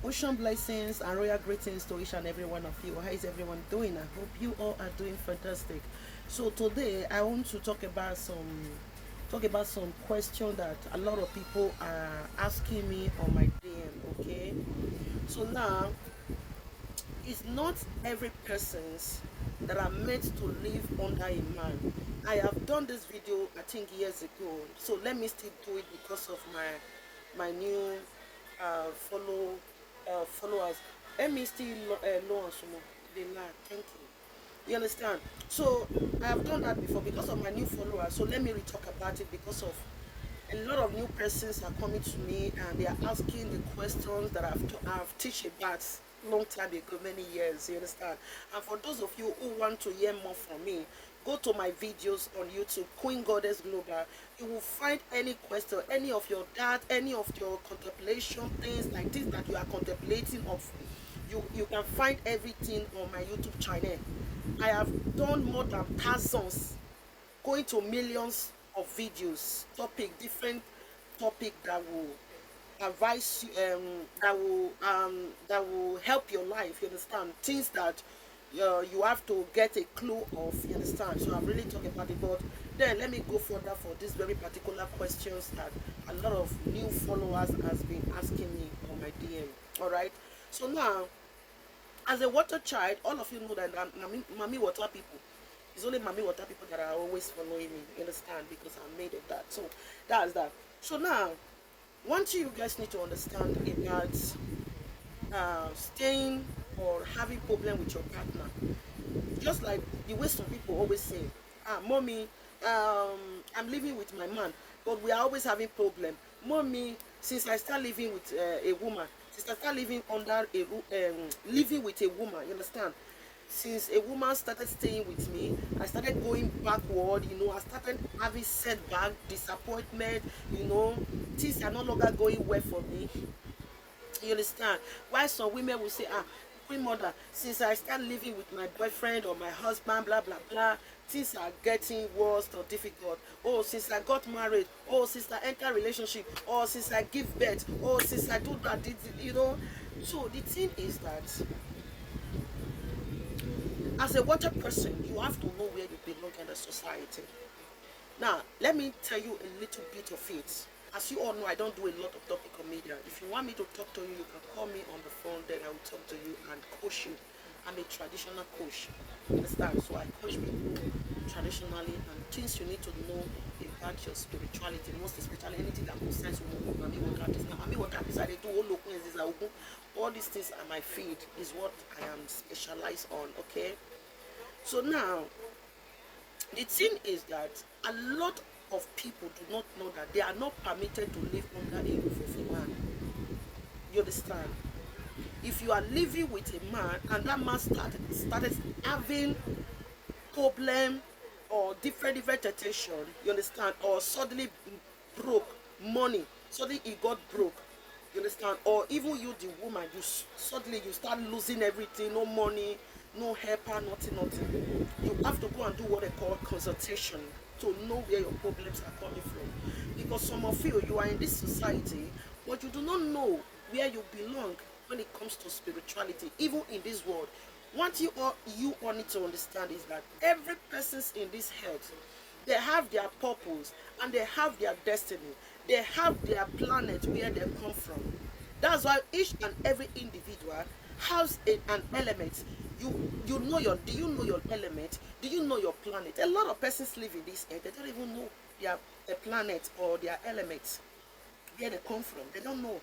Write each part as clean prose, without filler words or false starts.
Ocean blessings and royal greetings to each and every one of you. How is everyone doing? I hope you all are doing fantastic. So today I want to talk about some question that a lot of people are asking me on my DM. Okay, so now it's not every persons that are meant to live under a man. I have done this video I think years ago, so let me still do it because of my new followers. Let me still low on some the line. Thank you. You understand? So I have done that before because of my new followers. So let me talk about it because of a lot of new persons are coming to me and they are asking the questions that I've teach about long time ago, many years. You understand? And for those of you who want to hear more from me, go to my videos on YouTube, Queen Goddess Global. You will find any question, any of your doubt, any of your contemplation, things like this that you are contemplating of. You can find everything on my YouTube channel. I have done more than thousands, going to millions of videos, different topic that will advise you, that will help your life. You understand? Things that you have to get a clue of. You understand? So I'm really talking about it. But then let me go further for these very particular questions that a lot of new followers has been asking me on my DM. All right. So now, as a water child, all of you know that mommy water people. It's only mommy water people that are always following me. You understand? Because I'm made of that. So that's that. So now, one thing you guys need to understand about staying or having problem with your partner, just like the way some people always say, mommy, I'm living with my man, but we are always having problem. Mommy, since I start living with a woman, since I start living under living with a woman, you understand? Since a woman started staying with me, I started going backward. I started having setback, disappointment. Things are no longer going well for me. You understand? Why some women will say, queen mother, since I start living with my boyfriend or my husband, blah blah blah, things are getting worse or difficult. Oh, since I got married, oh, since I enter relationship, or since I give birth, or since I do that, so the thing is that as a water person, you have to know where you belong in the society. Now, let me tell you a little bit of it. As you all know, I don't do a lot of topical media. If you want me to talk to you, you can call me on the phone, then I will talk to you and coach you. I'm a traditional coach. Understand? So I coach people traditionally, and things you need to know about your spirituality, most especially anything that concerns women. Mami water is I do all these things are my field, is what I am specialized on. Okay. So now the thing is that a lot of people do not know that they are not permitted to live under a roof of a man. You understand? If you are living with a man and that man started having problem or different temptation, you understand, or suddenly broke money, suddenly he got broke, you understand, or even you the woman, suddenly you start losing everything, no money, no helper, nothing. You have to go and do what they call consultation to know where your problems are coming from, because some of you are in this society but you do not know where you belong when it comes to spirituality, even in this world. What you all need to understand is that every person's in this earth, they have their purpose and they have their destiny. They have their planet where they come from. That's why each and every individual has an element. You know your Do you know your element? Do you know your planet? A lot of persons live in this earth, they don't even know their planet or their element, where they come from. They don't know.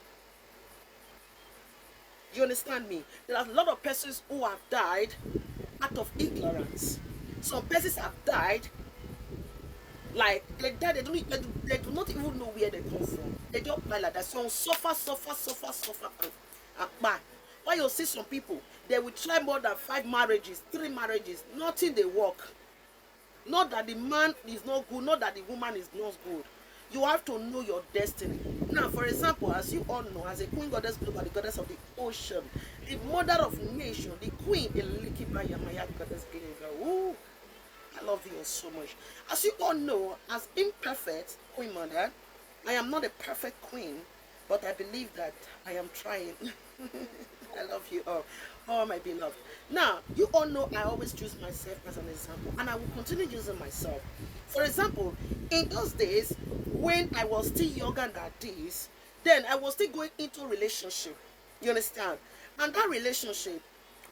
You understand me? There are a lot of persons who have died out of ignorance. Some persons have died like they died, they do not even know where they come from. They just die like that. Some suffer and bad. Why you see some people, they will try more than 5 marriages, 3 marriages, nothing they work. Not that the man is not good, not that the woman is not good. You have to know your destiny. Now, for example, as you all know, as a queen goddess global, the goddess of the ocean, the mother of nation, the queen, Elikiba Yamaya goddess global. Ooh, I love you so much. As you all know, as imperfect queen mother, I am not a perfect queen, but I believe that I am trying. I love you all. Oh, my beloved. Now, you all know I always use myself as an example, and I will continue using myself. For example, in those days, when I was still younger than this, then I was still going into relationship. You understand? And that relationship,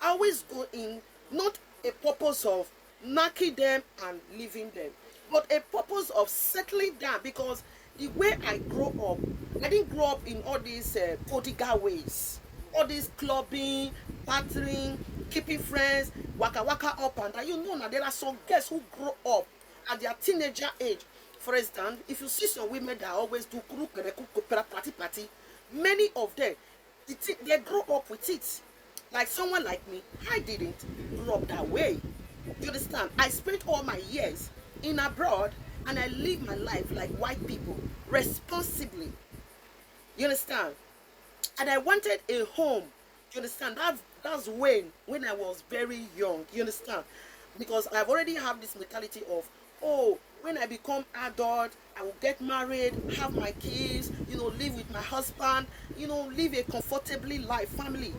I always go in not a purpose of knocking them and leaving them, but a purpose of settling down, because the way I grew up, I didn't grow up in all these prodigal ways, all this clubbing, partying, keeping friends, waka waka up and down. You know now there are some girls who grow up at their teenager age. For instance, if you see some women that always do party, many of them they grow up with it. Like someone like me, I didn't grow up that way. You understand? I spent all my years in abroad and I live my life like white people, responsibly. You understand? And I wanted a home. You understand? That's when I was very young. You understand? Because I've already have this mentality of, oh, when I become adult, I will get married, have my kids, live with my husband, live a comfortably life, family.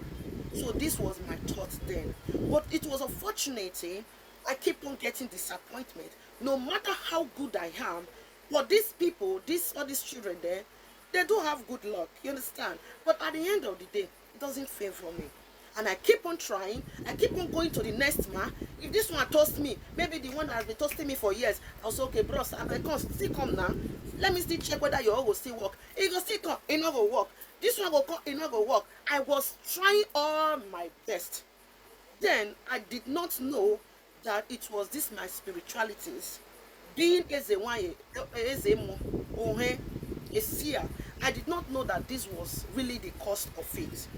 So this was my thought then. But it was unfortunate, I keep on getting disappointment. No matter how good I am, but these people, all these children there, they do have good luck, you understand? But at the end of the day, it doesn't favor me. And I keep on trying, I keep on going to the next man. If this one toast me, maybe the one that has been toasting me for years, I'll say, okay, bros, I'm like, still come now. Let me still check whether your all will still work. It will still come, it not go work. This one will come, it not go work. I was trying all my best. Then I did not know that it was this my spiritualities. Being a seer, I did not know that this was really the cost of it.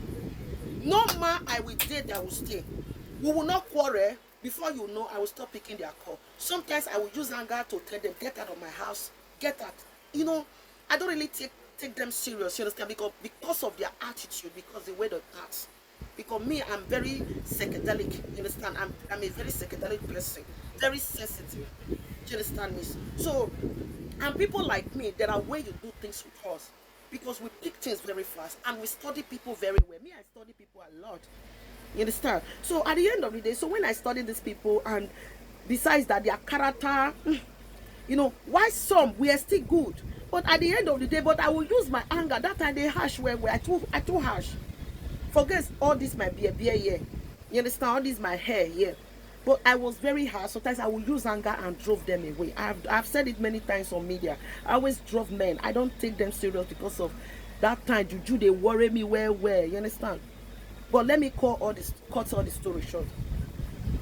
No man I will date that will stay. We will not quarrel. Before you know, I will stop picking their call. Sometimes I will use anger to tell them, get out of my house, get out. I don't really take them serious, you understand? Because of their attitude, because the way they act. Because me, I'm very psychedelic, you understand? I'm a very psychedelic person, very sensitive. Do you understand me? So, and people like me, there are ways you do things with us. Because we pick things very fast and we study people very well. Me, I study people a lot. You understand? So at the end of the day, so when I study these people, and besides that, their character, why some we are still good, but at the end of the day, but I will use my anger. That time they harsh where I too harsh. Forget all this my beard here. You understand? All this my hair here. But I was very hard. Sometimes I would use anger and drove them away. I've said it many times on media. I always drove men. I don't take them serious because of that time. Juju, they worry me where. You understand? But let me cut all the story short.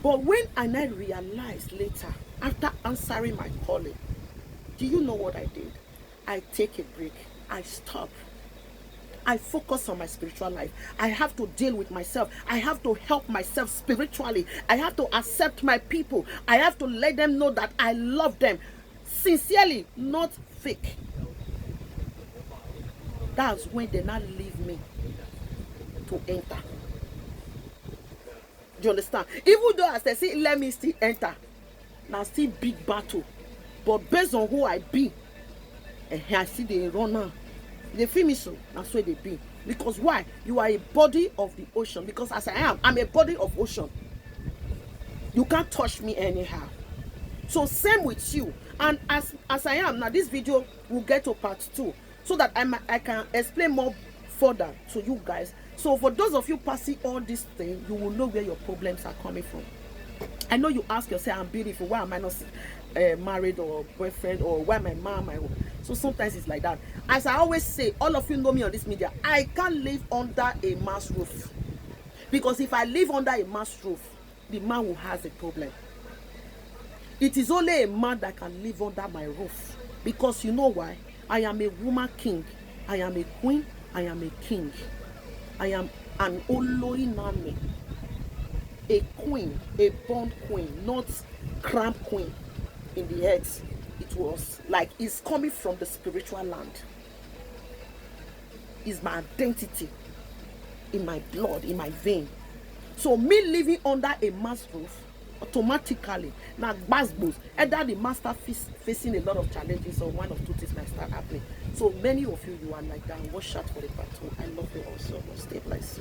But when I realized later, after answering my calling, do you know what I did? I take a break. I stop. I focus on my spiritual life. I have to deal with myself. I have to help myself spiritually. I have to accept my people. I have to let them know that I love them sincerely, not fake. That's when they not leave me to enter. Do you understand? Even though as they say, let me still enter. Now still big battle. But based on who I be, I see the runner. They feel me so. That's where they be. Because why? You are a body of the ocean. Because as I am, I'm a body of ocean. You can't touch me anyhow. So same with you. And as I am, now this video will get to part 2. So that I can explain more further to you guys. So for those of you passing all this thing, you will know where your problems are coming from. I know you ask yourself, I'm beautiful. Why am I not married or boyfriend, or why my mom? So sometimes it's like that. As I always say, all of you know me on this media, I can't live under a man's roof. Because if I live under a man's roof, the man who has a problem. It is only a man that can live under my roof. Because you know why? I am a woman king. I am a queen. I am a king. I am an Oloiname. A queen, a born queen, not cramp queen in the head. It was like it's coming from the spiritual land. It's my identity in my blood, in my vein. So me living under a man's roof, automatically, now basbos, either the master facing a lot of challenges, or one of two things might start happening. So many of you are like that. Watch out for the part 2. I love you also. Stay blessed.